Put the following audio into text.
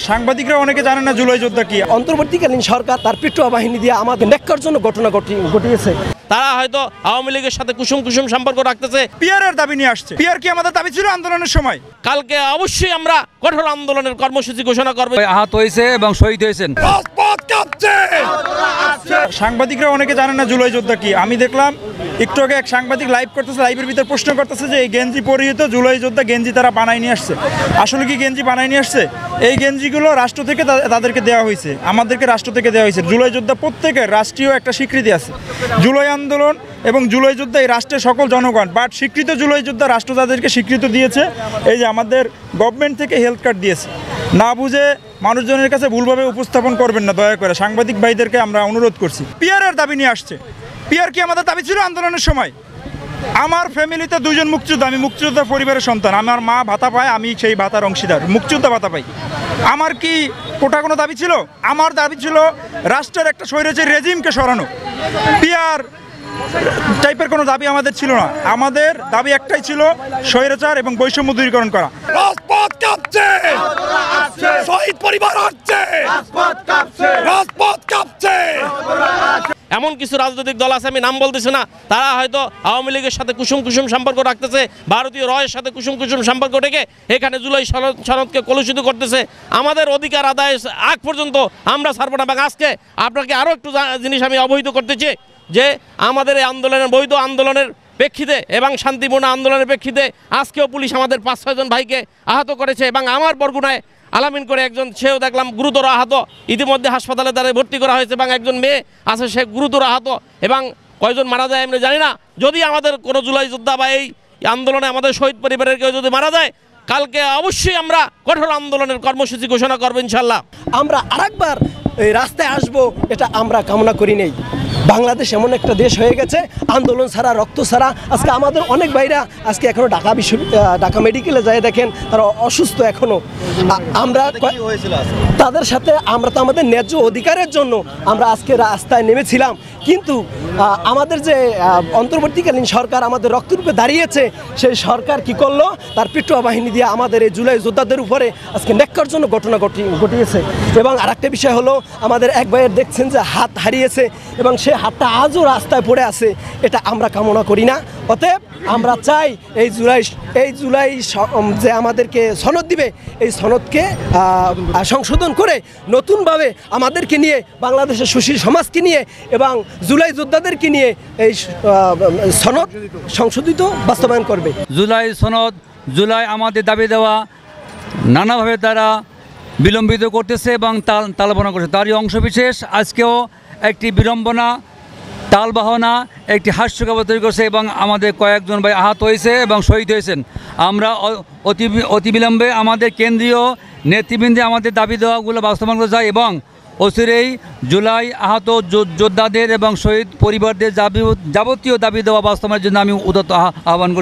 সাংবাদিকরা অনেকে জানেন না জুলাই যোদ্ধা কি। অন্তর্বর্তীকালীন সরকার তার পেট্রোয়া বাহিনী দিয়ে আমাদের ন্যাক্কারজনক ঘটনা ঘটিয়েছে। তারা হয়তো আওয়ামী লীগের সাথে কুসুম সম্পর্ক রাখতেছে, পিয়ারের দাবি নিয়ে আসছে। পিয়ার কি আমাদের দাবি ছিল আন্দোলনের সময়? কালকে অবশ্যই আমরা কঠোর আন্দোলনের কর্মসূচি ঘোষণা করব। আহত হয়েছে এবং শহীদ হয়েছেন। সাংবাদিকরা অনেকে জানেন না জুলাই যোদ্ধা কি। আমি দেখলাম একটু আগে এক সাংবাদিক লাইভ করতেছে, লাইভের ভিতর প্রশ্ন করতেছে যে এই গেঞ্জি পরিহিত জুলাই যোদ্ধা গেঞ্জি তারা বানাই নিয়ে আসছে। আসলে কি গেঞ্জি বানাই নিয়ে আসছে? এই গেঞ্জিগুলো রাষ্ট্র থেকে তাদেরকে দেওয়া হয়েছে, আমাদেরকে রাষ্ট্র থেকে দেওয়া হয়েছে। জুলাই যোদ্ধা প্রত্যেকের রাষ্ট্রীয় একটা স্বীকৃতি আছে। জুলাই আন্দোলন এবং জুলাই যোদ্ধা এই রাষ্ট্রের সকল জনগণ, বাট স্বীকৃত জুলাই যোদ্ধা রাষ্ট্র তাদেরকে স্বীকৃতি দিয়েছে। এই যে আমাদের গভর্নমেন্ট থেকে হেলথ কার্ড দিয়েছে। না বুঝে মানুষজনের কাছে ভুলভাবে উপস্থাপন করবেন না, দয়া করে সাংবাদিক ভাইদেরকে আমরা অনুরোধ করছি। পিয়ারের দাবি নিয়ে আসছে। পিয়ার কি আমাদের দাবি ছিল আন্দোলনের সময়? আমার ফ্যামিলিতে দুজন মুক্তিযোদ্ধা, আমি মুক্তিযোদ্ধা পরিবারের সন্তান। আমার মা ভাতা পায়, আমি সেই ভাতার অংশীদার, মুক্তিযোদ্ধা ভাতা পাই। আমার কি কোটা কোনো দাবি ছিল? আমার দাবি ছিল রাষ্ট্রের একটা স্বৈরাচারী রেজিমকে সরানো। পিয়ার টাইপের কোনো দাবি আমাদের ছিল না। আমাদের দাবি একটাই ছিল, স্বৈরাচার এবং বৈষম্য দূরীকরণ করা। রাজপথ কাঁপছে, শহীদ পরিবার আসছে, রাজপথ কাঁপছে। এমন কিছু রাজনৈতিক দল আছে, আমি নাম বলতেছি না, তারা হয়তো আওয়ামী লীগের সাথে কুসুম সম্পর্ক রাখতেছে, ভারতীয় রয়ের সাথে কুসুম সম্পর্ক রেখে এখানে জুলাই সনদকে কলুষিত করতেছে। আমাদের অধিকার আদায় আগ পর্যন্ত আমরা ছাড়বো না। এবং আজকে আপনাকে আরও একটু জিনিস আমি অবহিত করতেছি যে আমাদের এই আন্দোলনের বৈধ আন্দোলনের প্রেক্ষিতে এবং শান্তিপূর্ণ আন্দোলনের প্রেক্ষিতে আজকেও পুলিশ আমাদের 5-6 জন ভাইকে আহত করেছে। এবং আমার বরগুনায় আলামিন করে একজন, সেও দেখলাম গুরুতর আহত, ইতিমধ্যে হাসপাতালে তারা ভর্তি করা হয়েছে। এবং একজন মেয়ে আছে, সে গুরুতর আহত। এবং কয়জন মারা যায় আমরা জানি না। যদি আমাদের কোনো জুলাই যোদ্ধা বা এই আন্দোলনে আমাদের শহীদ পরিবারের কেউ যদি মারা যায়, কালকে অবশ্যই আমরা কঠোর আন্দোলনের কর্মসূচি ঘোষণা করবো ইনশাল্লাহ। আমরা আরেকবার এই রাস্তায় আসবো, এটা আমরা কামনা করি নেই। বাংলাদেশ এমন একটা দেশ হয়ে গেছে আন্দোলন ছাড়া, রক্ত ছাড়া। আজকে আমাদের অনেক ভাইরা আজকে এখনও ঢাকা মেডিকেলে যায়, দেখেন তারা অসুস্থ এখনও। আমরা তাদের সাথে আমরা তো আমাদের ন্যায্য অধিকারের জন্য আমরা আজকে রাস্তায় নেমেছিলাম। কিন্তু আমাদের যে অন্তর্বর্তীকালীন সরকার আমাদের রক্তরূপে দাঁড়িয়েছে, সেই সরকার কি করলো? তার পেট্রোয়া বাহিনী দিয়ে আমাদের এই জুলাই যোদ্ধাদের উপরে আজকে ন্যাক্কারজনক ঘটনা ঘটিয়েছে। এবং আরেকটা বিষয় হলো, আমাদের এক ভাইয়ের দেখছেন যে হাত হারিয়েছে এবং সে হাতটা আজও রাস্তায় পড়ে আছে। এটা আমরা কামনা করি না। অতএব আমরা চাই এই জুলাই যে আমাদেরকে সনদ দিবে, এই সনদকে সংশোধন করে নতুনভাবে আমাদেরকে নিয়ে, বাংলাদেশের সুশীল সমাজকে নিয়ে এবং জুলাই যোদ্ধাদেরকে নিয়ে এই সনদ সংশোধিত বাস্তবায়ন করবে। জুলাই আমাদের দাবি দেওয়া নানাভাবে তারা বিলম্বিত করতেছে এবং তালবাহনা করছে। তারই অংশবিশেষ আজকেও একটি বিড়ম্বনা, তালবাহনা, একটি হাস্যকর তৈরি করছে এবং আমাদের কয়েকজন ভাই আহত হয়েছে এবং শহীদ হয়েছেন। আমরা অতিবিলম্বে আমাদের কেন্দ্রীয় নেতৃবৃন্দে আমাদের দাবি দেওয়াগুলো বাস্তবায়ন করতে চাই এবং অচিরেই জুলাই আহত যোদ্ধাদের এবং শহীদ পরিবারদের যাবতীয় দাবি দেওয়া বাস্তবায়নের জন্য আমি উদাত্ত আহ্বান করছি।